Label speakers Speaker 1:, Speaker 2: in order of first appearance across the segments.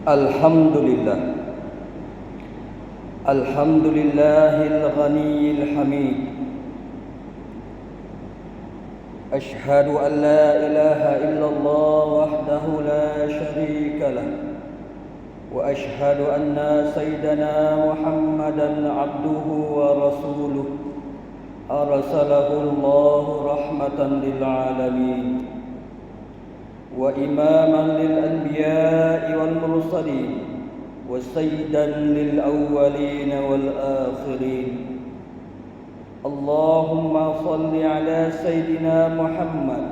Speaker 1: Alhamdulillah. Alhamdulillahil ghaniyil hamid. Ashhadu an la ilaha illallah wahdahu la syarika lah. Wa ashhadu anna sayyidana Muhammadan abduhu wa rasuluh. Arsalahu Allahu rahmatan lil alamin. وإماما للأنبياء والمرسلين وسيدا للأولين والآخرين اللهم صل على سيدنا محمد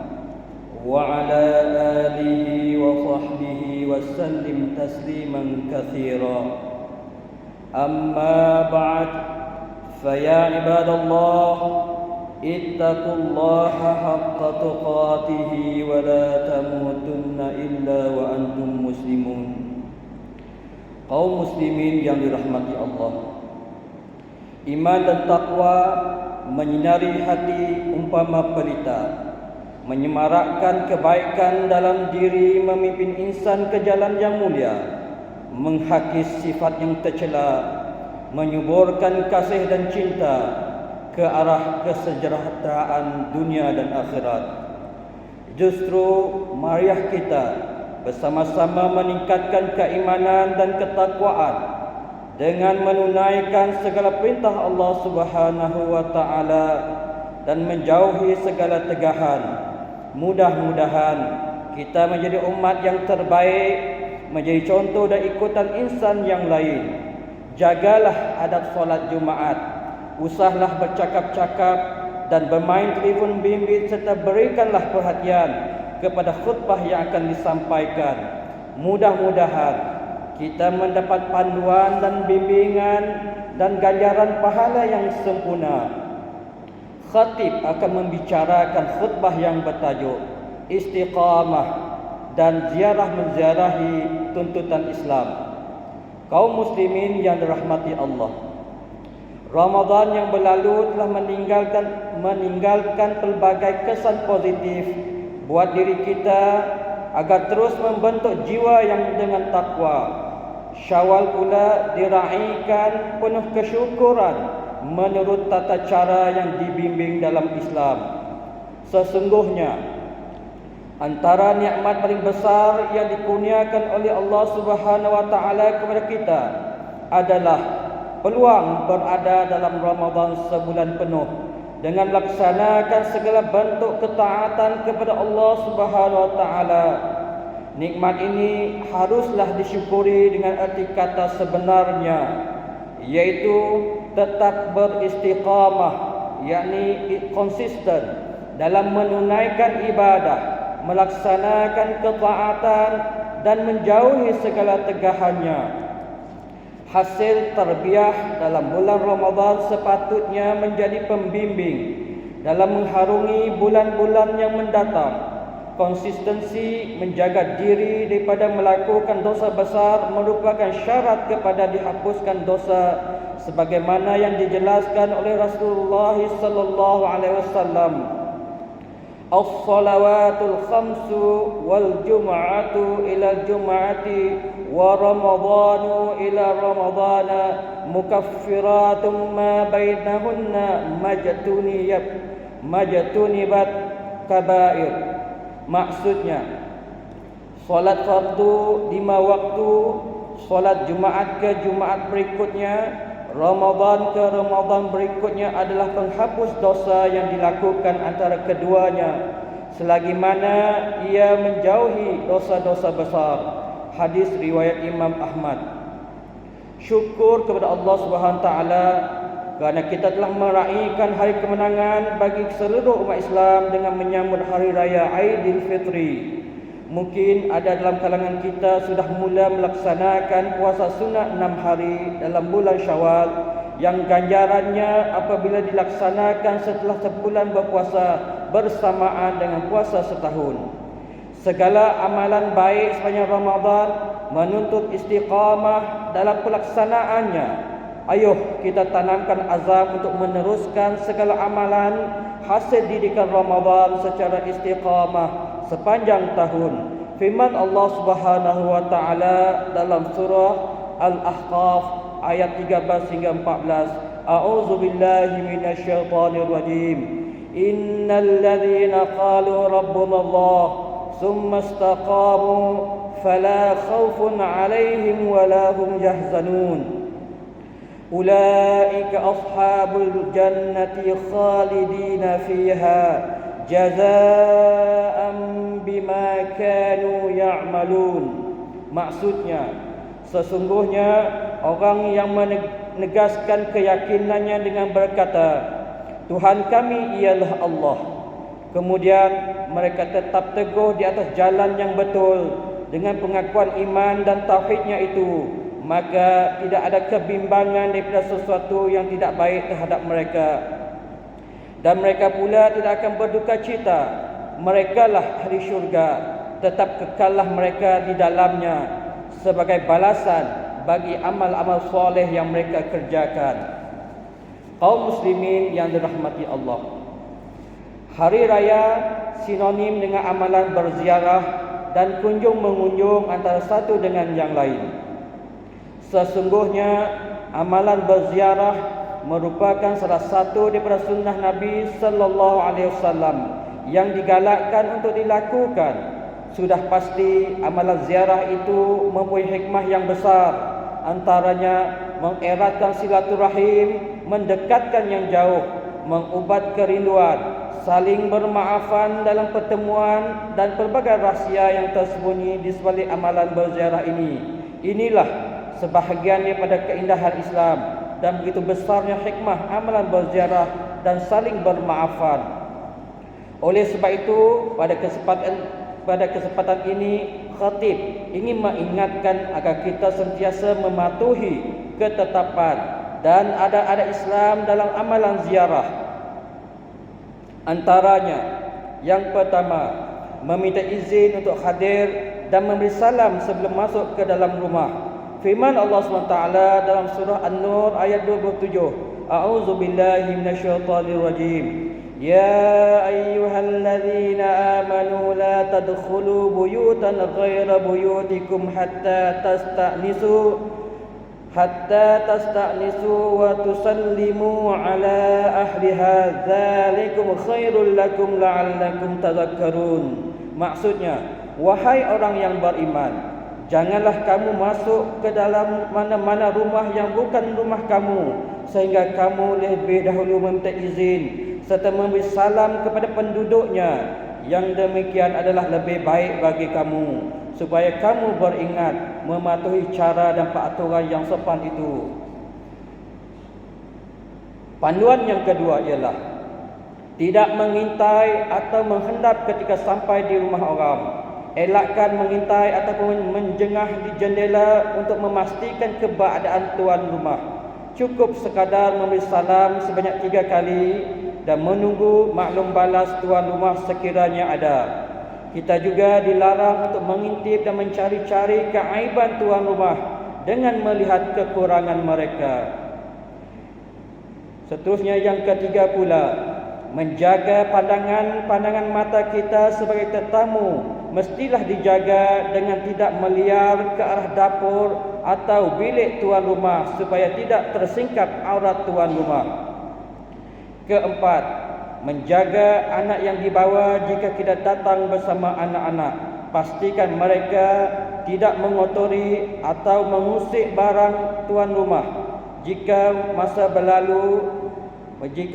Speaker 1: وعلى آله وصحبه وسلم تسليما كثيرا أما بعد فيا عباد الله اتقوا الله حق تقاته ولا تموتن إلا وأنتم مسلمون. Kaum muslimin yang dirahmati Allah, iman dan takwa menyinari hati umpama pelita, menyemarakkan kebaikan dalam diri, memimpin insan ke jalan yang mulia, menghakis sifat yang tercela, menyuburkan kasih dan cinta ke arah kesejahteraan dunia dan akhirat. Justru mariah kita bersama-sama meningkatkan keimanan dan ketakwaan dengan menunaikan segala perintah Allah Subhanahu wa taala dan menjauhi segala tegahan. Mudah-mudahan kita menjadi umat yang terbaik, menjadi contoh dan ikutan insan yang lain. Jagalah adab solat Jumaat, usahlah bercakap-cakap dan bermain telefon bimbit, serta berikanlah perhatian kepada khutbah yang akan disampaikan. Mudah-mudahan kita mendapat panduan dan bimbingan dan ganjaran pahala yang sempurna. Khatib akan membicarakan khutbah yang bertajuk Istiqamah dan ziarah menziarahi tuntutan Islam. Kaum muslimin yang dirahmati Allah, Ramadan yang berlalu telah meninggalkan pelbagai kesan positif buat diri kita agar terus membentuk jiwa yang dengan takwa. Syawal pula diraikan penuh kesyukuran menurut tata cara yang dibimbing dalam Islam. Sesungguhnya antara nikmat paling besar yang dikurniakan oleh Allah Subhanahu wa taala kepada kita adalah peluang berada dalam Ramadan sebulan penuh dengan melaksanakan segala bentuk ketaatan kepada Allah Subhanahu wa taala. Nikmat ini haruslah disyukuri dengan arti kata sebenarnya, yaitu tetap beristiqamah, yakni konsisten dalam menunaikan ibadah, melaksanakan ketaatan dan menjauhi segala tegahannya. Hasil tarbiyah dalam bulan Ramadan sepatutnya menjadi pembimbing dalam mengharungi bulan-bulan yang mendatang. Konsistensi menjaga diri daripada melakukan dosa besar merupakan syarat kepada dihapuskan dosa, sebagaimana yang dijelaskan oleh Rasulullah sallallahu alaihi wasallam. As-salawatul khamsu wal jum'atu ila jum'ati wa ramadhanu ila ramadhana mukaffiratun ma bainahunna majtunibat kabair. Maksudnya, solat fardu 5 waktu, solat Jumaat ke Jumaat berikutnya, Ramadan ke Ramadan berikutnya adalah penghapus dosa yang dilakukan antara keduanya, selagi mana ia menjauhi dosa-dosa besar. Hadis riwayat Imam Ahmad. Syukur kepada Allah Subhanahu taala kerana kita telah meraihkan hari kemenangan bagi seluruh umat Islam dengan menyambut hari raya Aidilfitri. Mungkin ada dalam kalangan kita sudah mula melaksanakan puasa sunat 6 hari dalam bulan Syawal, yang ganjarannya apabila dilaksanakan setelah sebulan berpuasa bersamaan dengan puasa setahun. Segala amalan baik sepanjang Ramadan menuntut istiqamah dalam pelaksanaannya. Ayuh kita tanamkan azam untuk meneruskan segala amalan hasil didikan Ramadan secara istiqamah sepanjang tahun. Firman Allah Subhanahu wa taala dalam surah Al-Ahqaf ayat 13 hingga 14. A'udzu billahi minasyaitonir rajim. Innal ladzina qalu rabbuna Allah tsumma istaqamu fala khaufun 'alaihim wala hum yahzanun. Ulaika ashabul jannati khalidina fiha jazaa'an bima kanu ya'malun. Maksudnya, sesungguhnya orang yang menegaskan keyakinannya dengan berkata, Tuhan kami ialah Allah. Kemudian mereka tetap teguh di atas jalan yang betul dengan pengakuan iman dan tauhidnya itu, maka tidak ada kebimbangan daripada sesuatu yang tidak baik terhadap mereka. Dan mereka pula tidak akan berduka cita. Merekalah ahli syurga, tetap kekallah mereka di dalamnya sebagai balasan bagi amal-amal soleh yang mereka kerjakan. Kaum muslimin yang dirahmati Allah, hari raya sinonim dengan amalan berziarah dan kunjung mengunjung antara satu dengan yang lain. Sesungguhnya amalan berziarah merupakan salah satu daripada sunnah Nabi sallallahu alaihi wasallam yang digalakkan untuk dilakukan. Sudah pasti amalan ziarah itu mempunyai hikmah yang besar, antaranya mengeratkan silaturahim, mendekatkan yang jauh, mengubat kerinduan, saling bermaafan dalam pertemuan dan pelbagai rahsia yang tersembunyi di sebalik amalan berziarah ini. Inilah sebahagian daripada keindahan Islam dan begitu besarnya hikmah amalan berziarah dan saling bermaafan. Oleh sebab itu, pada kesempatan ini khatib ingin mengingatkan agar kita sentiasa mematuhi ketetapan dan adat-adat Islam dalam amalan ziarah. Antaranya, yang pertama, meminta izin untuk hadir dan memberi salam sebelum masuk ke dalam rumah. Firman Allah SWT dalam surah An-Nur ayat 27. A'udzu billahi minasyaitonir rajim. Ya ayyuhalladzina amanu la tadkhulu buyutan ghaira buyutikum hatta tasta'nisu wa tusallimu ala ahliha dzalikum khairul lakum la'allakum tadhakkarun. Maksudnya, wahai orang yang beriman, janganlah kamu masuk ke dalam mana-mana rumah yang bukan rumah kamu, sehingga kamu lebih dahulu meminta izin serta memberi salam kepada penduduknya. Yang demikian adalah lebih baik bagi kamu, supaya kamu beringat mematuhi cara dan peraturan yang sopan itu. Panduan yang kedua ialah tidak mengintai atau menghendap ketika sampai di rumah orang. Elakkan mengintai ataupun menjengah di jendela untuk memastikan keberadaan tuan rumah. Cukup sekadar memberi salam sebanyak 3 kali dan menunggu maklum balas tuan rumah sekiranya ada. Kita juga dilarang untuk mengintip dan mencari-cari keaiban tuan rumah dengan melihat kekurangan mereka. Seterusnya, yang ketiga pula, menjaga pandangan mata kita sebagai tetamu mestilah dijaga dengan tidak meliar ke arah dapur atau bilik tuan rumah supaya tidak tersingkap aurat tuan rumah. Keempat, menjaga anak yang dibawa jika kita datang bersama anak-anak. Pastikan mereka tidak mengotori atau mengusik barang tuan rumah. Jika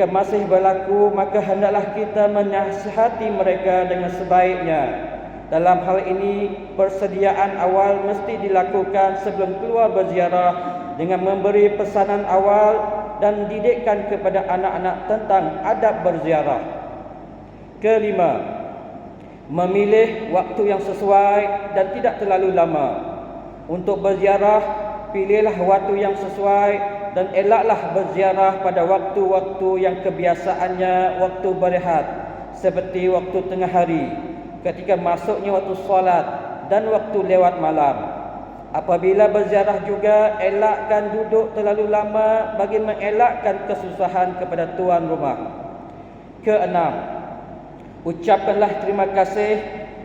Speaker 1: masih berlaku, maka hendaklah kita menasihati mereka dengan sebaiknya. Dalam hal ini, persediaan awal mesti dilakukan sebelum keluar berziarah dengan memberi pesanan awal dan didikkan kepada anak-anak tentang adab berziarah. Kelima, memilih waktu yang sesuai dan tidak terlalu lama. Untuk berziarah, pilihlah waktu yang sesuai dan elaklah berziarah pada waktu-waktu yang kebiasaannya waktu berehat, seperti waktu tengah hari, ketika masuknya waktu solat dan waktu lewat malam. Apabila berziarah juga, elakkan duduk terlalu lama bagi mengelakkan kesusahan kepada tuan rumah. Keenam, ucapkanlah terima kasih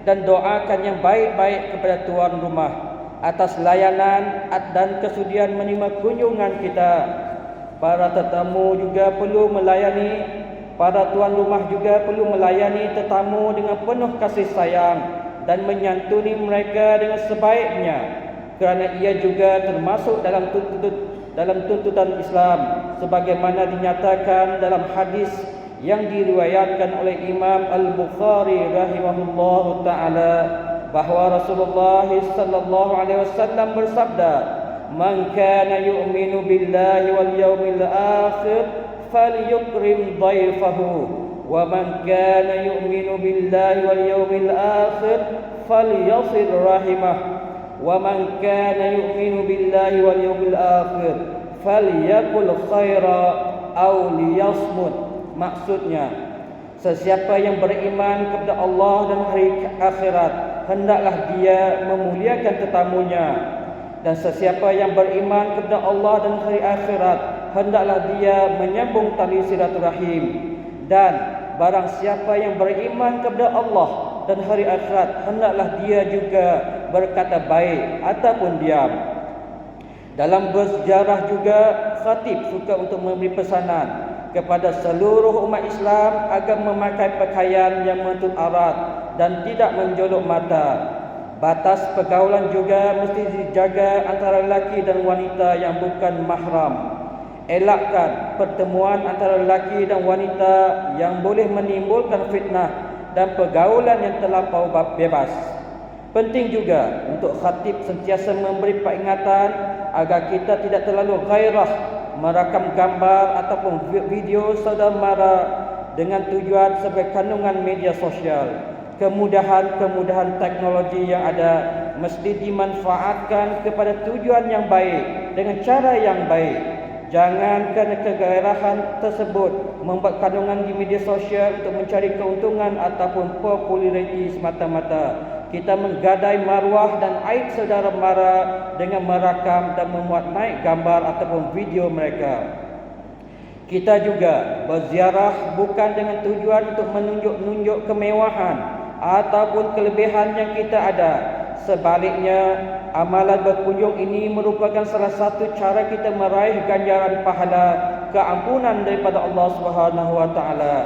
Speaker 1: dan doakan yang baik-baik kepada tuan rumah atas layanan dan kesudian menerima kunjungan kita. Para tetamu juga perlu melayani, para tuan rumah juga perlu melayani tetamu dengan penuh kasih sayang dan menyantuni mereka dengan sebaiknya, kerana ia juga termasuk dalam tuntutan Islam sebagaimana dinyatakan dalam hadis yang diriwayatkan oleh Imam Al-Bukhari rahimahullahu taala bahawa Rasulullah sallallahu alaihi wasallam bersabda, "Man kana yu'minu billahi wal yawmil akhir falyukrim dhaifahu wa man kana yu'minu billahi wal yawmil akhir falyasil rahimah wa man kana yu'minu billahi wal yawmil akhir falyakul khaira aw liyasmut." Maksudnya, sesiapa yang beriman kepada Allah dan hari akhirat, hendaklah dia memuliakan tetamunya. Dan sesiapa yang beriman kepada Allah dan hari akhirat, hendaklah dia menyambung tali silaturahim. Dan barang siapa yang beriman kepada Allah dan hari akhirat, hendaklah dia juga berkata baik ataupun diam. Dalam bersejarah juga, khatib suka untuk memberi pesanan kepada seluruh umat Islam agar memakai pakaian yang menutup aurat dan tidak menjolok mata. Batas pergaulan juga mesti dijaga antara lelaki dan wanita yang bukan mahram. Elakkan pertemuan antara lelaki dan wanita yang boleh menimbulkan fitnah dan pergaulan yang terlampau bebas. Penting juga untuk khatib sentiasa memberi peringatan agar kita tidak terlalu gairah merakam gambar ataupun video saudara mara dengan tujuan sebagai kandungan media sosial. Kemudahan-kemudahan teknologi yang ada mesti dimanfaatkan kepada tujuan yang baik dengan cara yang baik. Jangan kerana kegairahan tersebut membuat kandungan di media sosial untuk mencari keuntungan ataupun populariti semata-mata. Kita menggadai maruah dan aib saudara mara dengan merakam dan memuat naik gambar ataupun video mereka. Kita juga berziarah bukan dengan tujuan untuk menunjuk-nunjuk kemewahan ataupun kelebihan yang kita ada. Sebaliknya, amalan berkunjung ini merupakan salah satu cara kita meraih ganjaran pahala keampunan daripada Allah Subhanahu wa taala.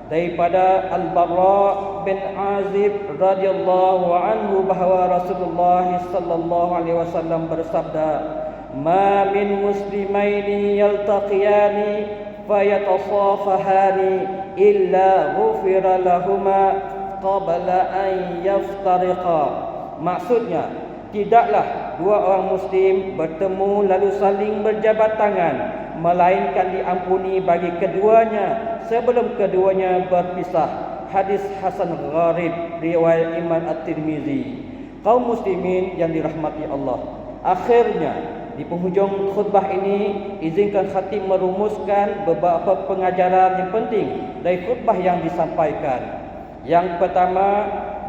Speaker 1: Daripada Al-Bara bin Azib radhiyallahu anhu bahawa Rasulullah sallallahu alaihi wasallam bersabda, "Ma min muslimaini yaltaqiyani fayatasafahani illa ghufira lahuma qabla an yaftariqa." Maksudnya, tidaklah dua orang muslim bertemu lalu saling berjabat tangan, melainkan diampuni bagi keduanya sebelum keduanya berpisah. Hadis Hasan Gharib riwayat Imam At-Tirmizi. Kaum muslimin yang dirahmati Allah, akhirnya di penghujung khutbah ini izinkan khatib merumuskan beberapa pengajaran yang penting dari khutbah yang disampaikan. Yang pertama,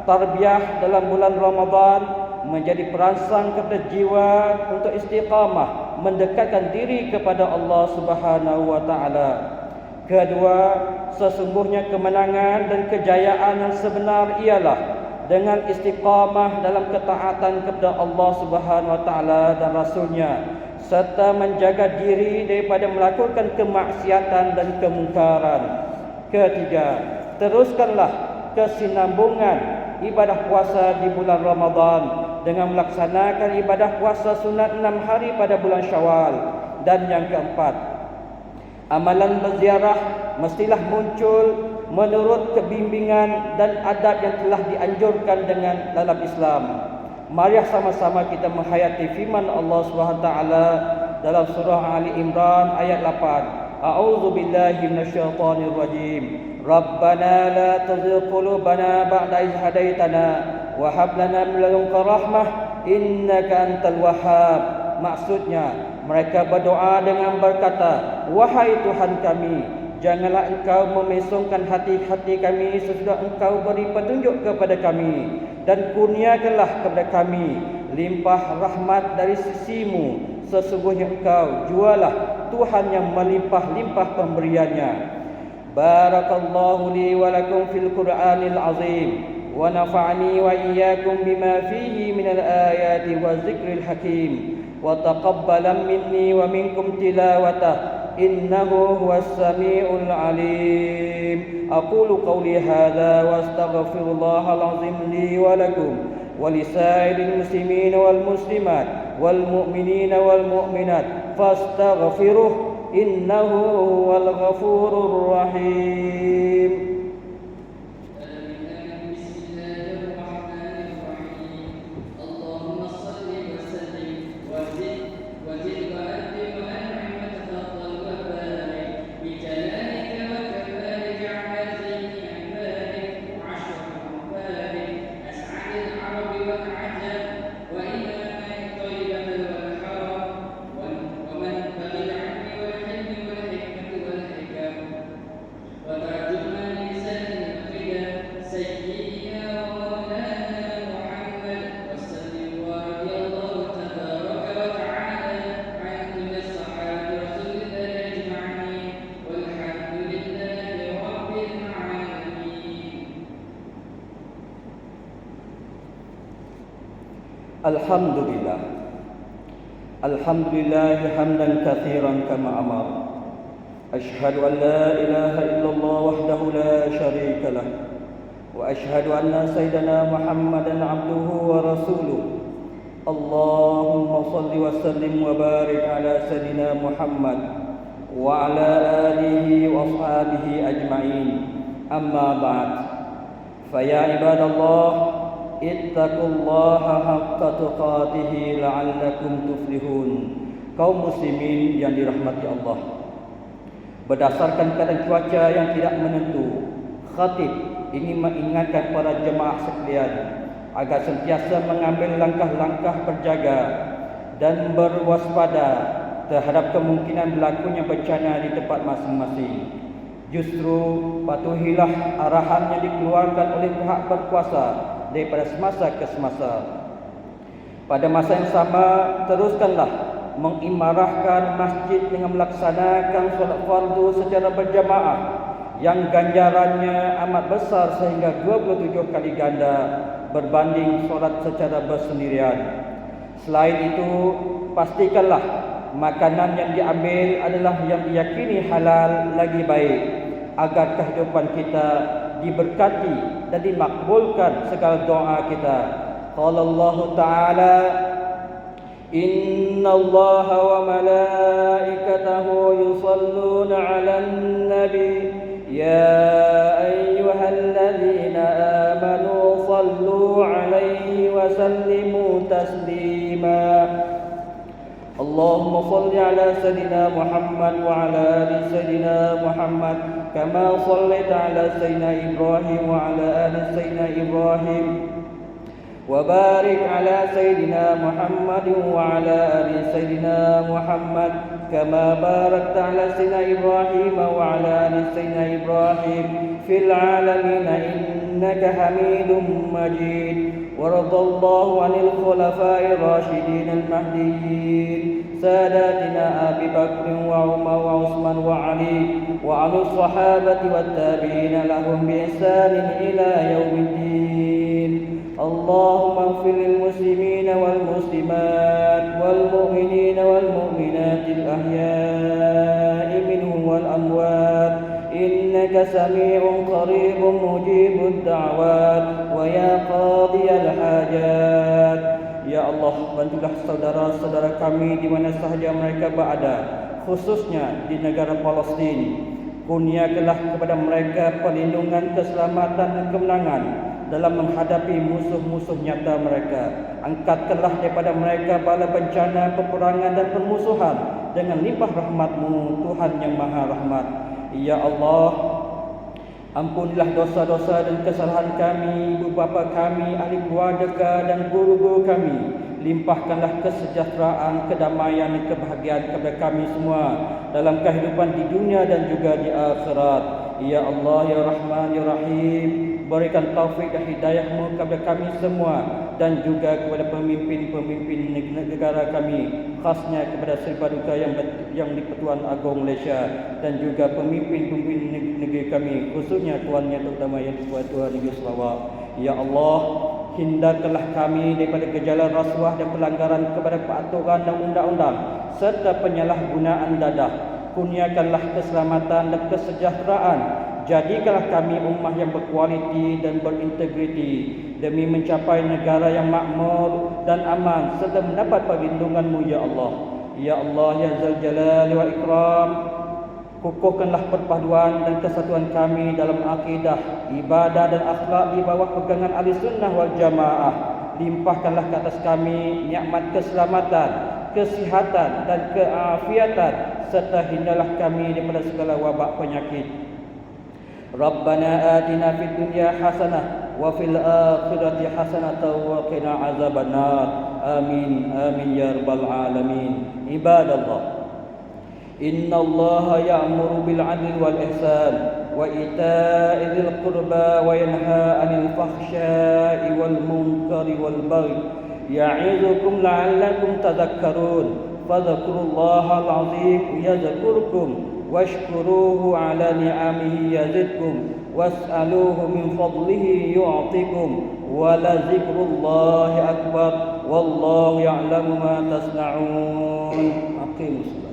Speaker 1: tarbiyah dalam bulan Ramadan menjadi perangsang kepada jiwa untuk istiqamah mendekatkan diri kepada Allah Subhanahu wa taala. Kedua, sesungguhnya kemenangan dan kejayaan yang sebenar ialah dengan istiqamah dalam ketaatan kepada Allah Subhanahu wa taala dan rasulnya serta menjaga diri daripada melakukan kemaksiatan dan kemungkaran. Ketiga, teruskanlah kesinambungan ibadah puasa di bulan Ramadan dengan melaksanakan ibadah puasa sunat 6 hari pada bulan Syawal. Dan yang keempat, amalan berziarah mestilah muncul menurut kebimbingan dan adab yang telah dianjurkan dengan dalam Islam. Mari sama-sama kita menghayati firman Allah SWT dalam surah Ali Imran ayat 8. A'udzu billahi minasyaitonir rajim. Rabbana la tuzigh qulubana ba'da idh hadaitana wa hab lana min ladunka rahmah innaka antal wahhab. Maksudnya, mereka berdoa dengan berkata, "Wahai Tuhan kami, janganlah Engkau memesongkan hati-hati kami sesudah Engkau beri petunjuk kepada kami, dan kurniakanlah kepada kami limpah rahmat dari sisimu. Sesungguhnya Engkau jualah Tuhan yang melimpah-limpah pemberiannya." Barakallahu li wa lakum fil Qur'anil azim ونفعني وإياكم بما فيه من الآيات والذكر الحكيم وتقبلا مني ومنكم تلاوته إنه هو السميع العليم. أقول قولي هذا وأستغفر الله العظيم لي ولكم ولسائر المسلمين والمسلمات والمؤمنين والمؤمنات فاستغفروه إنه هو الغفور الرحيم. Alhamdulillah. Alhamdulillah hamdan katsiran kama amar. Asyhadu an la ilaha illallah wahdahu la syarika lah. Wa asyhadu anna sayyidana Muhammadan abduhu wa rasuluh. Allahumma salli wa sallim wa barik ala sayyidina Muhammad wa ala alihi wa ashabihi ajma'in. Amma ba'd. Fa ya ibadallah, ittaqullaha haqqa tuqatih la'allakum tuflihun. Kaum muslimin yang dirahmati Allah, berdasarkan keadaan cuaca yang tidak menentu, khatib ingin mengingatkan para jemaah sekalian agar sentiasa mengambil langkah-langkah berjaga dan berwaspada terhadap kemungkinan berlakunya bencana di tempat masing-masing. Justru patuhilah arahan yang dikeluarkan oleh pihak berkuasa daripada semasa ke semasa. Pada masa yang sama, teruskanlah mengimarahkan masjid dengan melaksanakan solat fardu secara berjamaah yang ganjarannya amat besar sehingga 27 kali ganda berbanding solat secara bersendirian. Selain itu, pastikanlah makanan yang diambil adalah yang diyakini halal lagi baik, agar kehidupan kita diberkati dan dimakbulkan segala doa kita. Qala Allah Ta'ala, Inna Allah wa malaikatahu yusalluna 'alan nabi ya ayyuhalladzina amanu sallu 'alaihi wa sallimu taslima. Allahumma salli ala sayyidina Muhammad wa ala ali sayyidina Muhammad kama sallaita ala sayyidina Ibrahim wa ala ali sayyidina Ibrahim wa barik ala sayyidina Muhammad wa ala ali sayyidina Muhammad kama barakta ala sayyidina Ibrahim wa ala ali sayyidina Ibrahim fil alamin innaka Hamidum Majid. وارض الله عن الخلفاء الراشدين المهديين ساداتنا أبي بكر وعمر وعثمان وعلي وعن الصحابة والتابعين لهم بإحسان إلى يوم الدين. اللهم اغفر للمسلمين والمسلمات والمؤمنين والمؤمنات الأحياء منهم والأموات إنك سميع قريب مجيب الدعوات ويا قاضي الحاجات. Ya Allah, bantulah saudara-saudara kami di mana sahaja mereka berada, khususnya di negara Palestin. Kurniakanlah kepada mereka perlindungan, keselamatan dan kemenangan dalam menghadapi musuh-musuh nyata mereka. Angkatkanlah daripada mereka bala bencana, peperangan dan permusuhan dengan limpah rahmat-Mu, Tuhan yang Maha Rahmat. Ya Allah, ampunilah dosa-dosa dan kesalahan kami, ibu bapa kami, ahli keluarga dan guru-guru kami. Limpahkanlah kesejahteraan, kedamaian dan kebahagiaan kepada kami semua dalam kehidupan di dunia dan juga di akhirat. Ya Allah, Ya Rahman, Ya Rahim, berikan taufik dan hidayah-Mu kepada kami semua dan juga kepada pemimpin-pemimpin negara kami, khasnya kepada Sri Paduka yang di-Pertuan Agong Malaysia dan juga pemimpin-pemimpin negeri kami, khususnya tuannya terutama yang di-Pertuan Negeri Sarawak. Ya Allah, hindarkanlah kami daripada gejala rasuah dan pelanggaran kepada peraturan dan undang-undang serta penyalahgunaan dadah. Kurniakanlah keselamatan dan kesejahteraan. Jadikanlah kami ummah yang berkualiti dan berintegriti demi mencapai negara yang makmur dan aman serta mendapat perlindungan-Mu ya Allah. Ya Allah ya Zal Jalali wal Ikram, kukuhkanlah perpaduan dan kesatuan kami dalam akidah, ibadah dan akhlak di bawah pegangan Ahli Sunnah wal Jamaah. Limpahkanlah ke atas kami nikmat keselamatan, kesihatan dan keafiatan serta hindarlah kami daripada segala wabak penyakit. Rabbana atina fid dunya hasanah wa fil akhirati hasanah wa qina azabannar. Amin amin ya rabbal alamin. Ibadallah, Inna Allah ya'muru bil 'adli wal ihsan wa ita'i dzil qurba wa yanha 'anil fahsya'i wal munkari wal baghi ya'izukum la'allakum tadhakkarun. Fadhkurullahal 'azim yadhkurkum washkuruhu 'ala ni'amihi yazidkum was'aluhu min fadlihi yu'tikum wa la dzikrullahi akbar wallahu ya'lamu ma tasna'un. Aqimus